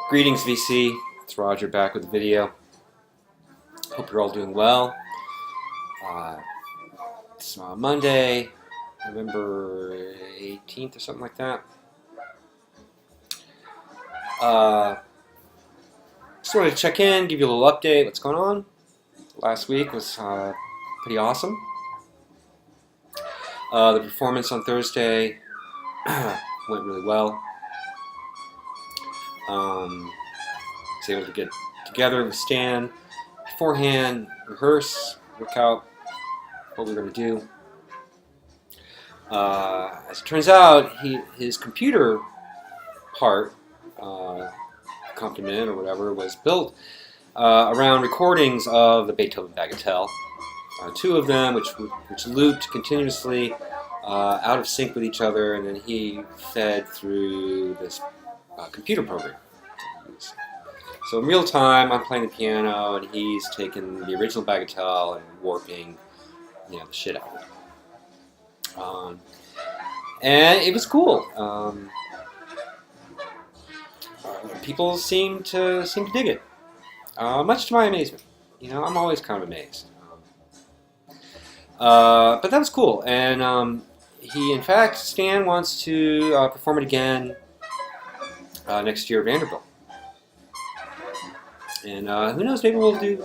Greetings, VC. It's Roger back with the video. Hope you're all doing well. It's Monday, November 18th or something like that. Just wanted to check in, give you a little update. What's going on? Last week was pretty awesome. The performance on Thursday went really well. Was able to get together with Stan beforehand, rehearse, work out what we're going to do. As it turns out, his computer part, accompaniment or whatever, was built around recordings of the Beethoven Bagatelle. Two of them, which looped continuously out of sync with each other, and then he fed through this computer program. So in real time, I'm playing the piano, and he's taking the original Bagatelle and warping, the shit out of it. And it was cool. People seem to dig it, much to my amazement. I'm always kind of amazed. But that was cool, and in fact, Stan wants to perform it again next year at Vanderbilt. And who knows? Maybe we'll do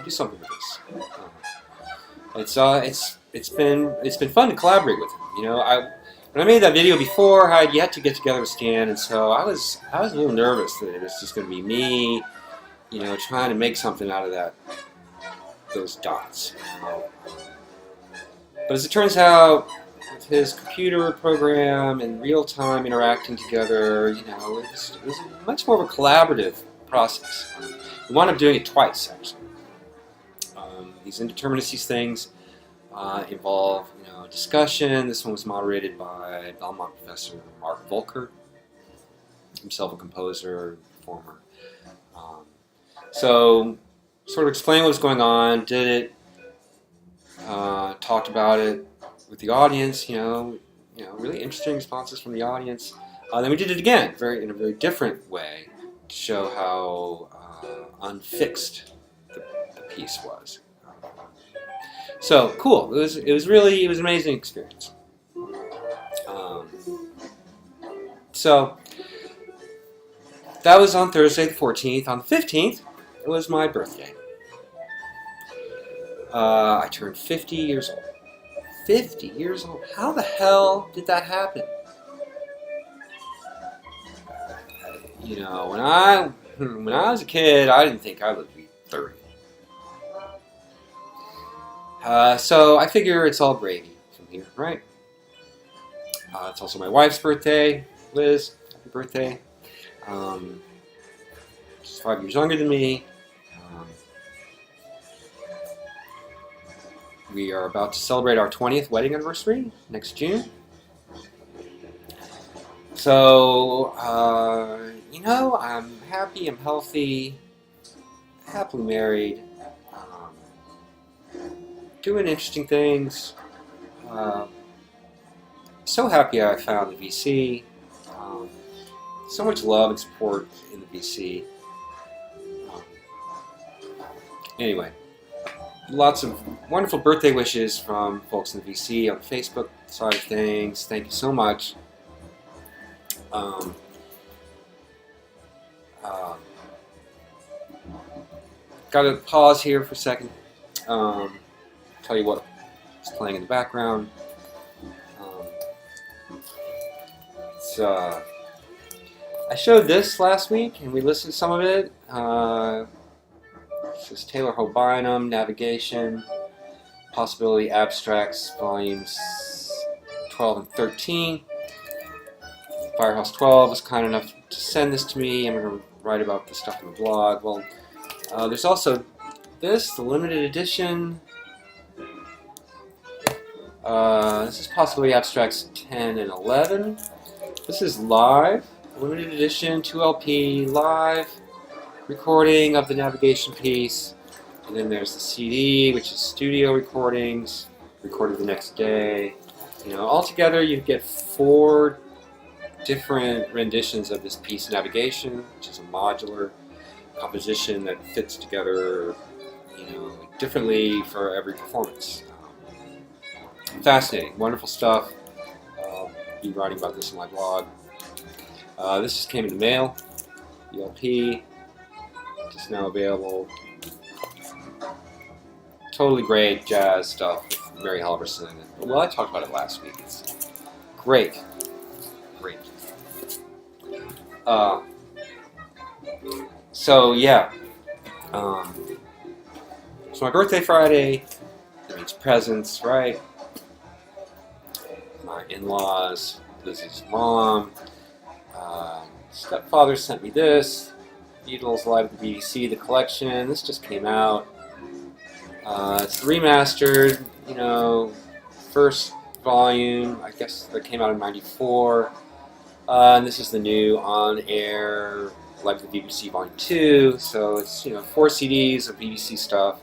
something with this. It's been fun to collaborate with him. When I made that video before, I had yet to get together with Stan, and so I was a little nervous that it was just going to be me, trying to make something out of those dots. But as it turns out, with his computer program and real-time interacting together, it was much more of a collaborative process. We wound up doing it twice, actually. These indeterminacies things involve, discussion. This one was moderated by Belmont professor Mark Volker, himself a composer, performer. So, sort of explained what was going on, did it, talked about it with the audience. Really interesting responses from the audience. Then we did it again, in a very different way, to show how unfixed the piece was. So cool. It was an amazing experience. So that was on Thursday the 14th. On the 15th, it was my birthday. I turned 50 years old. 50 years old. How the hell did that happen? When I was a kid, I didn't think I would be 30. So I figure it's all gravy from here, right? It's also my wife's birthday, Liz. Happy birthday. She's 5 years younger than me. We are about to celebrate our 20th wedding anniversary next June. So, I'm happy, I'm healthy, happily married, doing interesting things. So happy I found the VC. So much love and support in the VC. Anyway, lots of wonderful birthday wishes from folks in the VC on the Facebook side of things. Thank you so much. Got to pause here for a second. Tell you what is playing in the background. I showed this last week, and we listened to some of it. This is Taylor Hobynum, Navigation, Possibility Abstracts, Volumes 12 and 13. Firehouse 12 was kind enough to send this to me. I'm going to write about this stuff in the blog. Well, there's also this, the limited edition. This is Possibility Abstracts 10 and 11. This is live, limited edition, 2LP, live recording of the navigation piece. And then there's the CD, which is studio recordings, recorded the next day. Altogether you get 4 different renditions of this piece navigation, which is a modular composition that fits together, differently for every performance. Fascinating, wonderful stuff. I'll be writing about this in my blog. This just came in the mail. The LP, just now available. Totally great jazz stuff with Mary Halverson. Well, I talked about it last week. It's great. Great. So, yeah. It's my birthday Friday. That means presents, right? My in-laws, Lizzie's mom. Stepfather sent me this. Beatles Live at the BBC, the collection. This just came out. It's remastered, first volume, I guess that came out in '94. And this is the new on-air Live at the BBC Volume 2. So it's, 4 CDs of BBC stuff.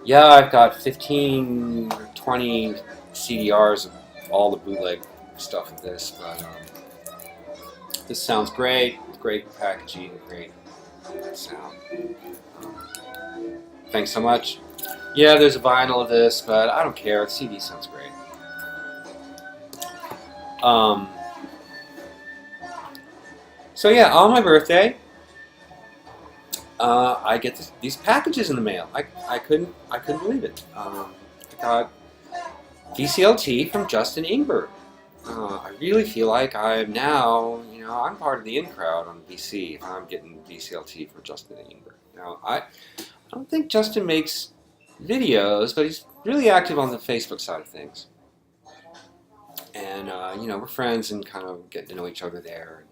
Yeah, I've got 15 or 20 CDRs of all the bootleg stuff of this, but this sounds great. Great packaging, great sound. Thanks so much. Yeah, there's a vinyl of this, but I don't care. The CD sounds great. So yeah, on my birthday, I get these packages in the mail. I couldn't believe it. I got VCLT from Justin Ingber. I really feel like I'm now, I'm part of the in crowd on VC if I'm getting VCLT from Justin Ingber. Now, I don't think Justin makes videos, but he's really active on the Facebook side of things. And, we're friends and kind of getting to know each other there.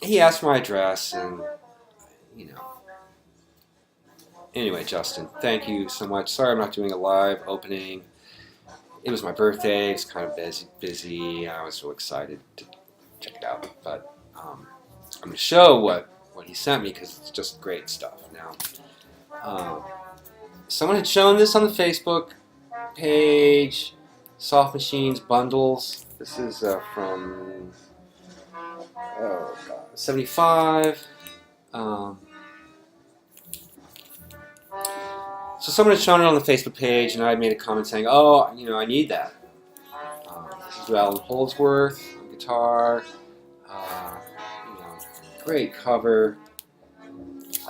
He asked for my address and, Anyway, Justin, thank you so much. Sorry I'm not doing a live opening. It was my birthday. It's kind of busy. I was so excited to check it out. But I'm going to show what he sent me because it's just great stuff. Now, someone had shown this on the Facebook page. Soft Machines Bundles. This is from 75. So someone had shown it on the Facebook page, and I made a comment saying, "Oh, I need that." This is Alan Holdsworth on guitar. Great cover.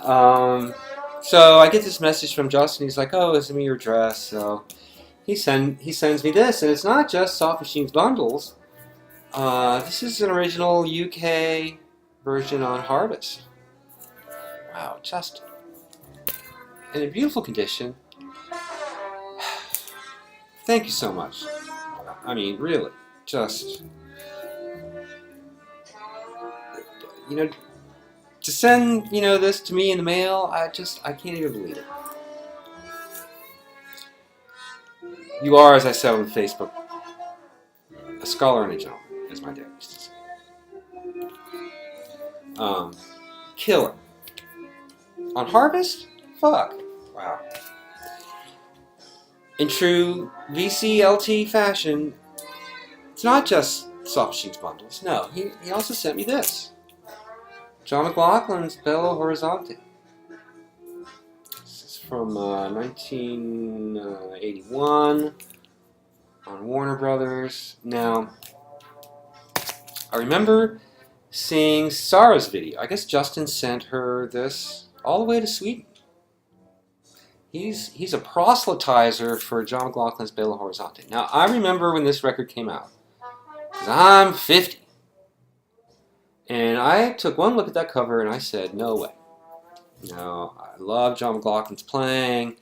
So I get this message from Justin. He's like, "Oh, send me your address." So he sends me this, and it's not just Soft Machines Bundles. This is an original UK version on Harvest. Wow, Justin. In a beautiful condition. Thank you so much. I mean, really, just, to send, this to me in the mail, I can't even believe it. You are, as I said on Facebook, a scholar and a gentleman, as my dad used to say. Killer. On Harvest? Fuck. Wow. In true VCLT fashion, it's not just Soft Machines Bundles. No, he also sent me this. John McLaughlin's Belo Horizonte. This is from 1981 on Warner Brothers. Now, I remember seeing Sarah's video. I guess Justin sent her this all the way to Sweden. He's a proselytizer for John McLaughlin's Belo Horizonte. Now, I remember when this record came out, because I'm 50. And I took one look at that cover and I said, no way. I love John McLaughlin's playing.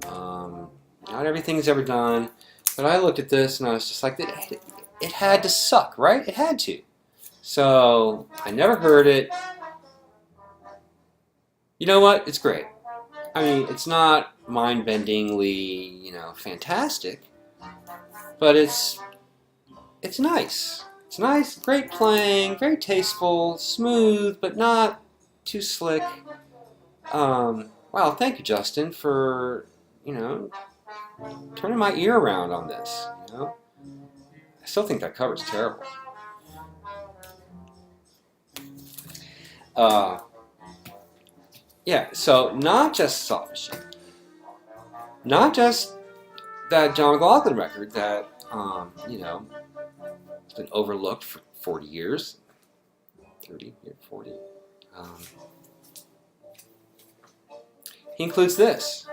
Not everything's ever done. But I looked at this and I was just like, it had to suck, right? It had to. So, I never heard it. You know what? It's great. I mean, it's not mind-bendingly, fantastic, but it's nice. It's nice, great playing, very tasteful, smooth, but not too slick. Wow, thank you, Justin, for, turning my ear around on this, I still think that cover's terrible. Yeah, so not just Selfish, not just that John McLaughlin record that, you know, it's been overlooked for 40 years. 30, 40. He includes this.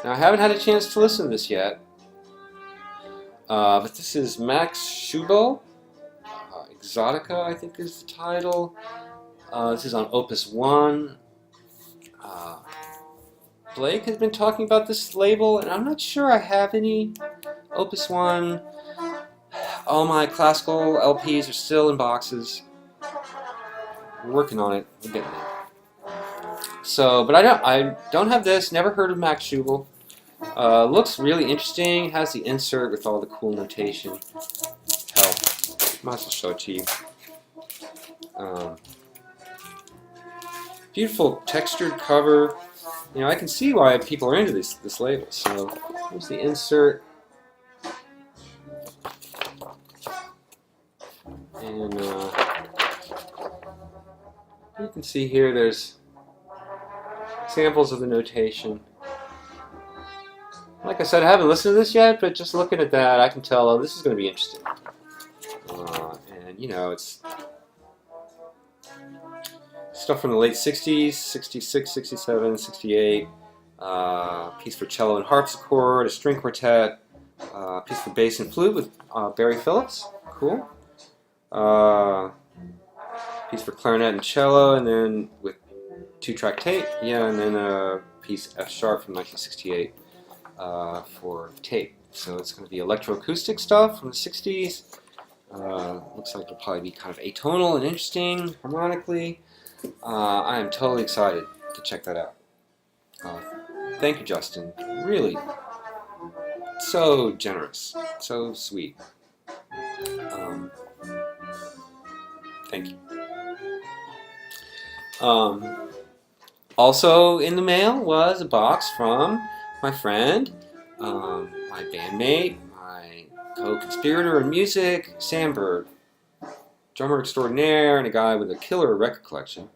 Now, I haven't had a chance to listen to this yet, but this is Max Schubel, Exotica, I think is the title. This is on Opus 1. Blake has been talking about this label, and I'm not sure I have any Opus 1. All my classical LPs are still in boxes. We're working on it. We're getting it. So, but I don't have this. Never heard of Max Schubel. Looks really interesting. Has the insert with all the cool notation. Hell, might as well show it to you. Beautiful textured cover. You know, I can see why people are into this label. So here's the insert, and you can see here there's samples of the notation. Like I said, I haven't listened to this yet, but just looking at that, I can tell, oh, this is going to be interesting. And you know, it's stuff from the late 60s, 66, 67, 68, piece for cello and harpsichord, a string quartet, piece for bass and flute with Barry Phillips, cool. Piece for clarinet and cello, and then with 2-track tape, yeah, and then a piece F sharp from 1968 for tape. So it's going to be electroacoustic stuff from the 60s. Looks like it'll probably be kind of atonal and interesting harmonically. I am totally excited to check that out. Thank you, Justin. Really, so generous, so sweet. Thank you. Also in the mail was a box from my friend, my bandmate, my co-conspirator in music, Sam Byrd, drummer extraordinaire and a guy with a killer record collection.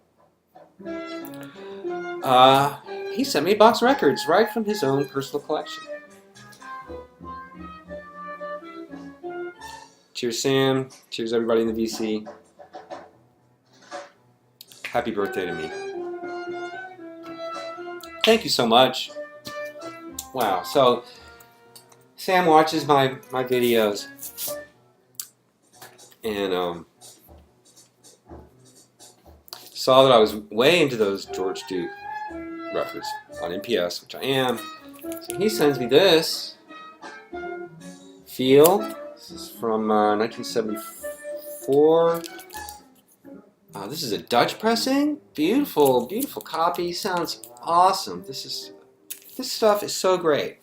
He sent me a box of records right from his own personal collection. Cheers, Sam. Cheers, everybody in the VC. Happy birthday to me. Thank you so much. Wow. So, Sam watches my videos, and saw that I was way into those George Duke records on NPS, which I am. So he sends me this. Feel. This is from 1974. This is a Dutch pressing. Beautiful, beautiful copy. Sounds awesome. This stuff is so great.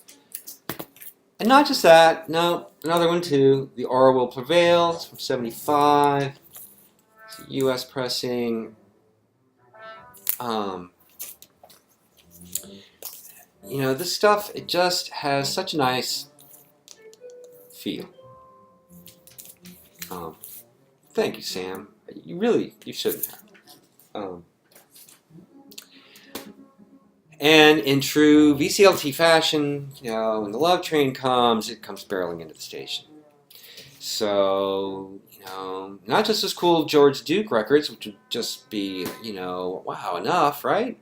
And not just that. No, another one too. The Aura Will Prevail. It's from '75. It's a U.S. pressing. You know, this stuff, it just has such a nice feel. Thank you, Sam. You shouldn't have. And in true VCLT fashion, you know, when the love train comes, it comes barreling into the station. So, you know, not just those cool George Duke records, which would just be, you know, wow, enough, right?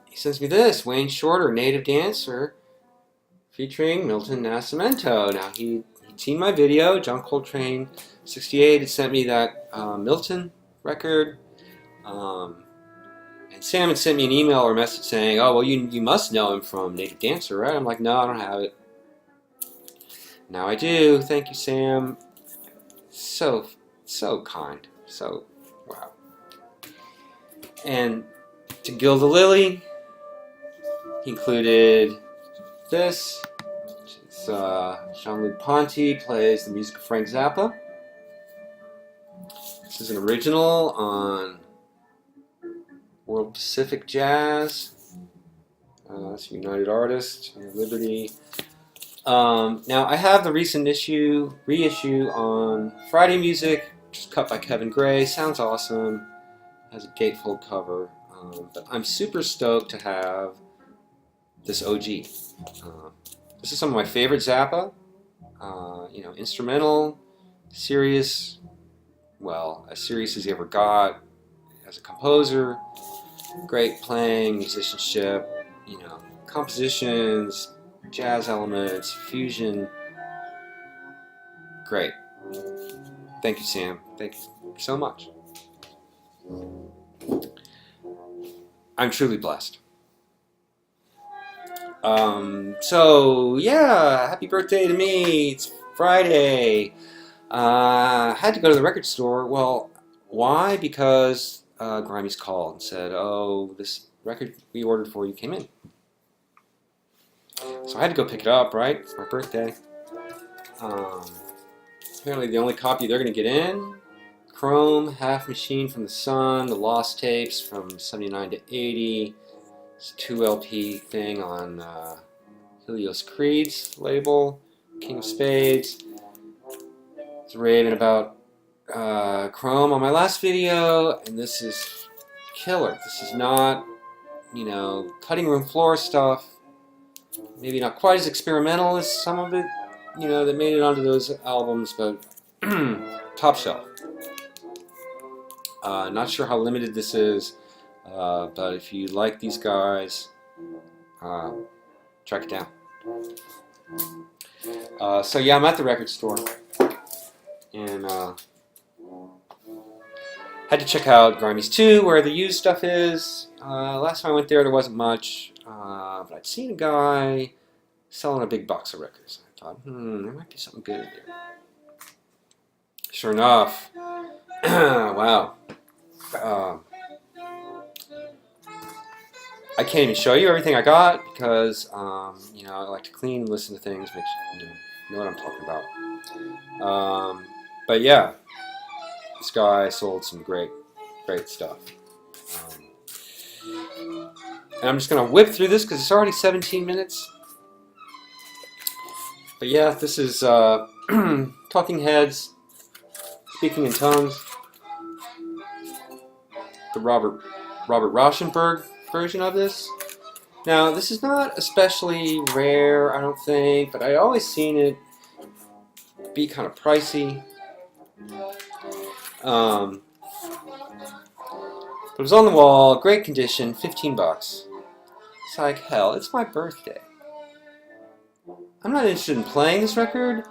He sends me this, Wayne Shorter, Native Dancer, featuring Milton Nascimento. Now, he'd seen my video, John Coltrane, 68, had sent me that Milton record. And Sam had sent me an email or message saying, oh, well, you must know him from Native Dancer, right? I'm like, no, I don't have it. Now I do. Thank you, Sam. So kind. So, wow. And to gild the lily, he included this. It's Jean-Luc Ponty plays the music of Frank Zappa. This is an original on World Pacific Jazz. It's United Artists, Liberty. Now I have the recent reissue on Friday Music, just cut by Kevin Gray. Sounds awesome. Has a gatefold cover. But I'm super stoked to have this OG. This is some of my favorite Zappa. Instrumental, serious. Well, as serious as he ever got as a composer. Great playing, musicianship. Compositions, jazz elements, fusion. Great. Thank you, Sam. Thank you so much. I'm truly blessed. So yeah, happy birthday to me. It's Friday. Had to go to the record store. Well, why? Because Grimey's called and said, "Oh, this record we ordered for you came in." So I had to go pick it up. Right? It's my birthday. Apparently, the only copy they're going to get in: Chrome, Half Machine from the Sun, the Lost Tapes from '79 to '80. It's a 2 LP thing on Helios Creed's label, King of Spades. I was raving about Chrome on my last video, and this is killer. This is not, cutting room floor stuff. Maybe not quite as experimental as some of it, that made it onto those albums, but top shelf. Not sure how limited this is. But if you like these guys, track it down. So yeah, I'm at the record store, and had to check out Grimey's 2, where the used stuff is. Last time I went there wasn't much, but I'd seen a guy selling a big box of records. I thought, there might be something good in there. Sure enough, wow. I can't even show you everything I got because, I like to clean and listen to things, make sure you know what I'm talking about. But yeah, this guy sold some great stuff. And I'm just going to whip through this because it's already 17 minutes. But yeah, this is Talking Heads, Speaking in Tongues, the Robert Rauschenberg version of this. Now, this is not especially rare, I don't think, but I always seen it be kind of pricey. But it was on the wall, great condition, 15 bucks. It's like, hell, it's my birthday. I'm not interested in playing this record,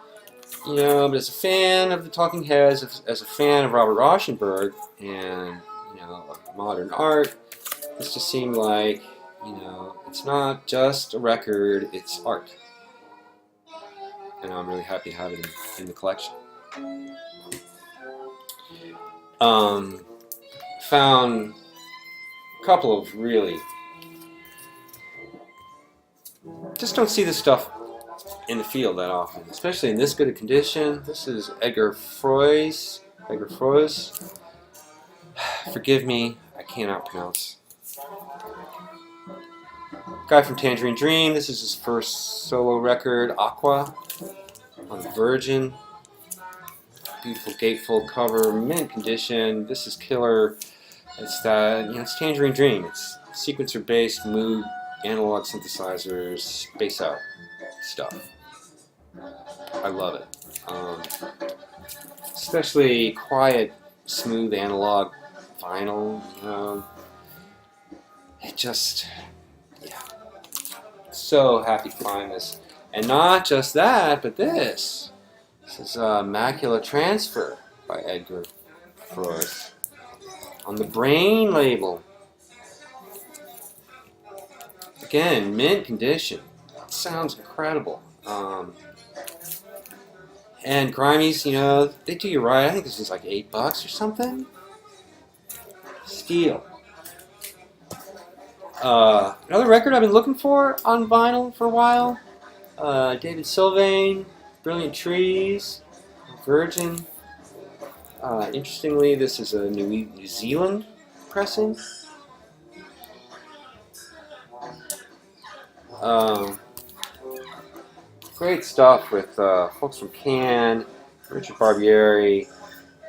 but as a fan of the Talking Heads, as a fan of Robert Rauschenberg, and, of modern art, this just seemed like, it's not just a record, it's art. And I'm really happy to have it in the collection. Found a couple of really... Just don't see this stuff in the field that often, especially in this good a condition. This is Edgar Froese. Forgive me, I cannot pronounce. Guy from Tangerine Dream. This is his first solo record, Aqua, on Virgin. Beautiful gatefold cover, mint condition. This is killer. It's that, it's Tangerine Dream. It's sequencer-based, mood, analog synthesizers, space out stuff. I love it. Especially quiet, smooth analog vinyl. It just, so happy to find this. And not just that, but this. This is Macula Transfer by Edgar Froese on the Brain label. Again, mint condition. It sounds incredible. And Grimey's, they do you right. I think this is like $8 or something. Steal. Another record I've been looking for on vinyl for a while. David Sylvain, Brilliant Trees, Virgin. Interestingly, this is a New Zealand pressing. Great stuff with folks from Cannes, Richard Barbieri,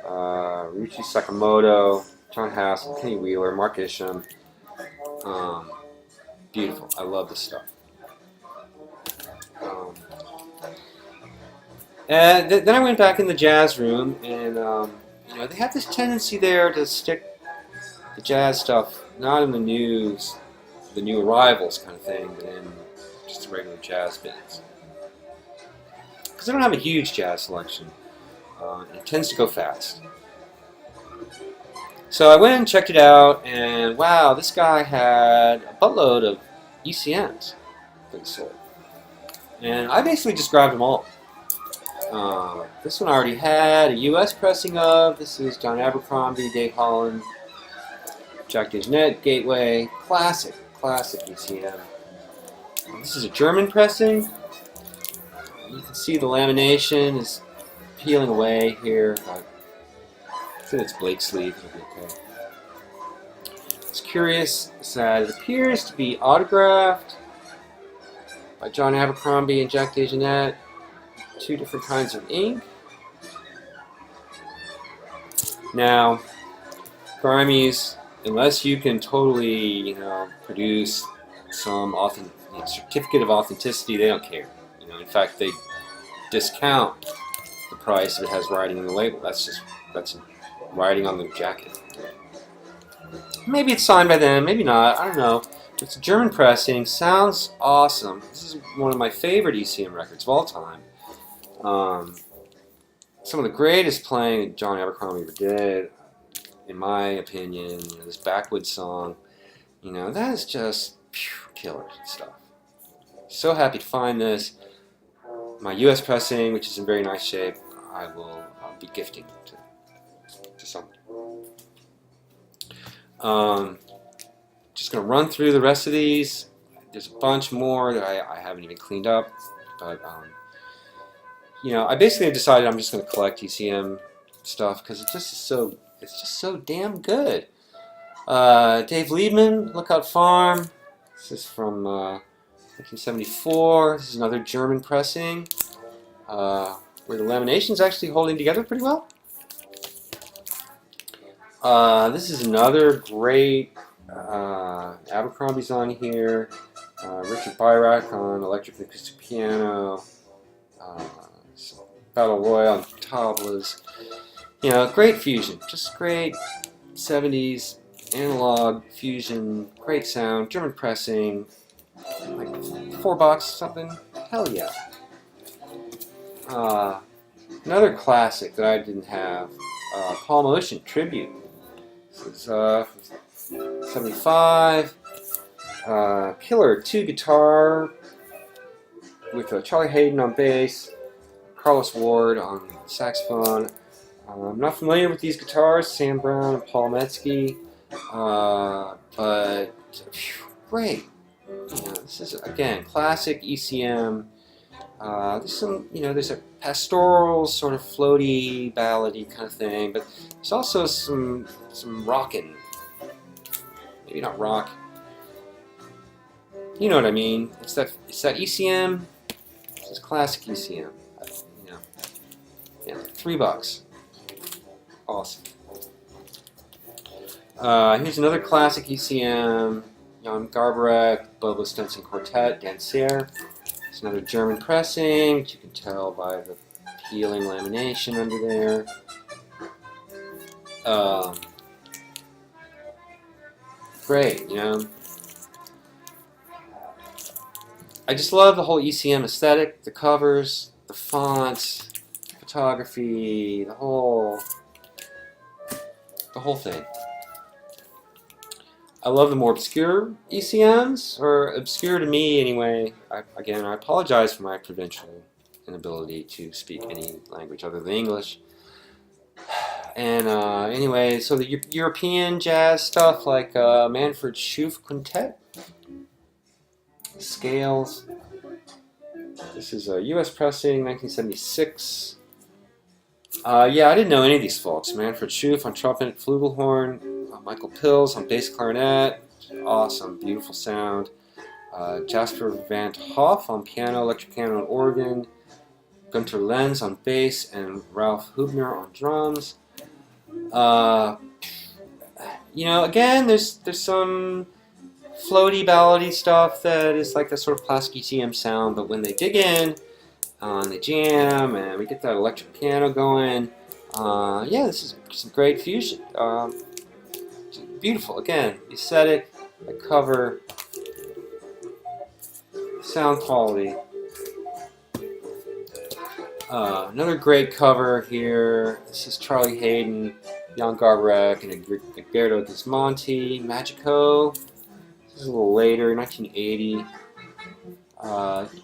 Ryuichi Sakamoto, John Hassel, Kenny Wheeler, Mark Isham. Beautiful. I love this stuff. And then I went back in the jazz room, and they have this tendency there to stick the jazz stuff not in the news, the new arrivals kind of thing, but in just the regular jazz bins. Because I don't have a huge jazz selection. It tends to go fast. So I went and checked it out, and wow, this guy had a buttload of ECMs that he sold. And I basically just grabbed them all. This one I already had a US pressing of. This is John Abercrombie, Dave Holland, Jack DeJohnette, Gateway. Classic ECM. This is a German pressing. You can see the lamination is peeling away here. I think it's Blake sleeve. It'll be okay. What's curious is that it appears to be autographed by John Abercrombie and Jack DeJohnette. Two different kinds of ink. Now, Grimies, unless you can totally, produce some certificate of authenticity, they don't care. In fact, they discount the price if it has writing on the label. That's writing on the jacket. Maybe it's signed by them, maybe not. I don't know. It's a German pressing. Sounds awesome. This is one of my favorite ECM records of all time. Some of the greatest playing that John Abercrombie ever did, in my opinion. This Backwoods song, that is just killer stuff. So happy to find this. My US pressing, which is in very nice shape, I will be gifting to someone. Just going to run through the rest of these. There's a bunch more that I haven't even cleaned up, but I basically have decided I'm just going to collect ECM stuff because it's just so damn good. Dave Liebman, Lookout Farm. This is from 1974. This is another German pressing where the lamination is actually holding together pretty well. This is another great Abercrombie's on here. Richard Byrack on electric and acoustic piano. Battle Royale on tablas. Great fusion. Just great 70s analog fusion. Great sound. German pressing. Like $4 something. Hell yeah. Another classic that I didn't have. Paul Motion Tribute. This is 75. Killer 2 guitar with Charlie Hayden on bass. Carlos Ward on saxophone. I'm not familiar with these guitars, Sam Brown and Paul Metzke, but great. This is again classic ECM. There's a pastoral sort of floaty, ballady kind of thing, but there's also some rockin'. Maybe not rock. You know what I mean? It's that ECM. It's classic ECM. Yeah, $3. Awesome. Here's another classic ECM. Jan Garbarek, Bobo Stenson Quartet, Dancer. It's another German pressing, which you can tell by the peeling lamination under there. Great, I just love the whole ECM aesthetic, the covers, the fonts, photography, the whole thing. I love the more obscure ECMs, or obscure to me anyway. Again, I apologize for my provincial inability to speak any language other than English. And anyway, so the European jazz stuff like Manfred Schoof Quintet, Scales. This is a US pressing, 1976. Yeah, I didn't know any of these folks. Manfred Schoof on trumpet, flugelhorn, Michael Pills on bass clarinet. Awesome, beautiful sound. Jasper Van Hoff on piano, electric piano, and organ. Gunter Lenz on bass, and Ralph Hubner on drums. You know, again, there's some floaty, ballady stuff that is like that sort of classic ECM sound, but when they dig in, they jam, and we get that electric piano going. Yeah, this is some great fusion. Beautiful. Again, aesthetic, the cover, sound quality. Another great cover here. This is Charlie Hayden, Jan Garbarek, and Egberto Gismonti, Magico. This is a little later, 1980.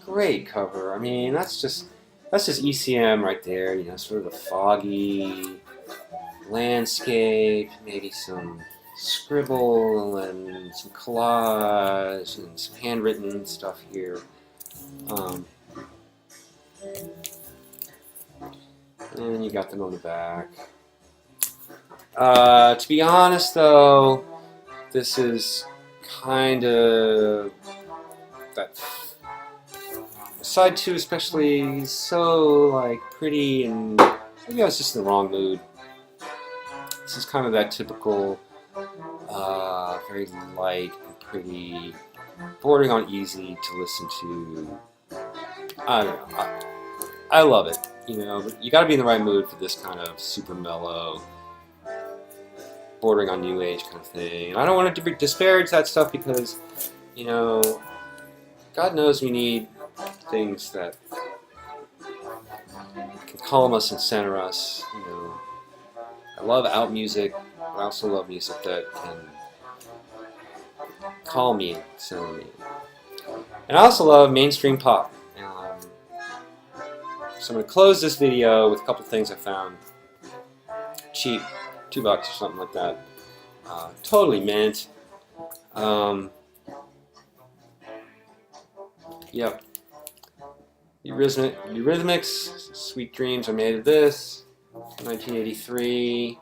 Great cover. I mean, that's just ECM right there. You know, sort of a foggy landscape, maybe some scribble and some collage and some handwritten stuff here. And you got them on the back. To be honest, though, this is kind of that side 2, especially, so like pretty, and maybe I was just in the wrong mood. This is kind of that typical, very light and pretty, bordering on easy to listen to. I don't know. I love it. You know, but you got to be in the right mood for this kind of super mellow, bordering on new age kind of thing. And I don't want to disparage that stuff because, you know, God knows we need things that can calm us and center us. You know, I love out music, but I also love music that can calm me and center me. And I also love mainstream pop. So I'm going to close this video with a couple things I found cheap, $2 or something like that. Totally mint. Yep. Eurythmics, Sweet Dreams Are Made of This, 1983.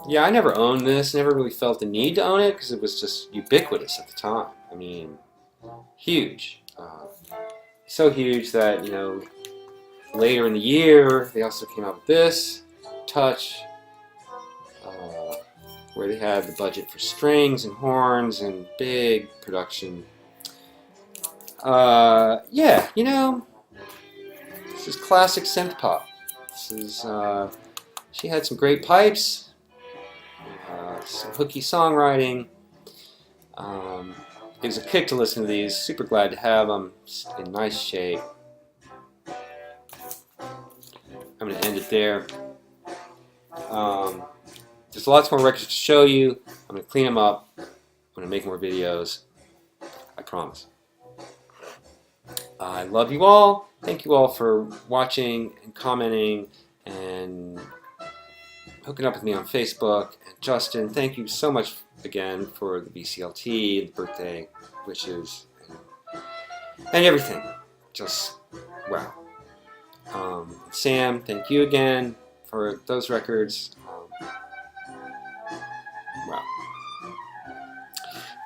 Yeah, I never owned this, never really felt the need to own it because it was just ubiquitous at the time. I mean, huge. So huge that, you know, later in the year, they also came out with this, Touch, where they had the budget for strings and horns and big production. Yeah, you know, this is classic synth pop. This is, she had some great pipes, some hooky songwriting. It was a kick to listen to these. Super glad to have them in nice shape. I'm going to end it there. There's lots more records to show you. I'm going to clean them up. I'm going to make more videos. I promise. I love you all. Thank you all for watching and commenting and hooking up with me on Facebook. And Justin, thank you so much again for the VCLT, the birthday wishes, and everything. Just wow. Sam, thank you again for those records. Wow.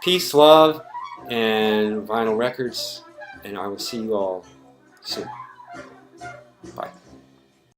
Peace, love, and vinyl records, and I will see you all soon.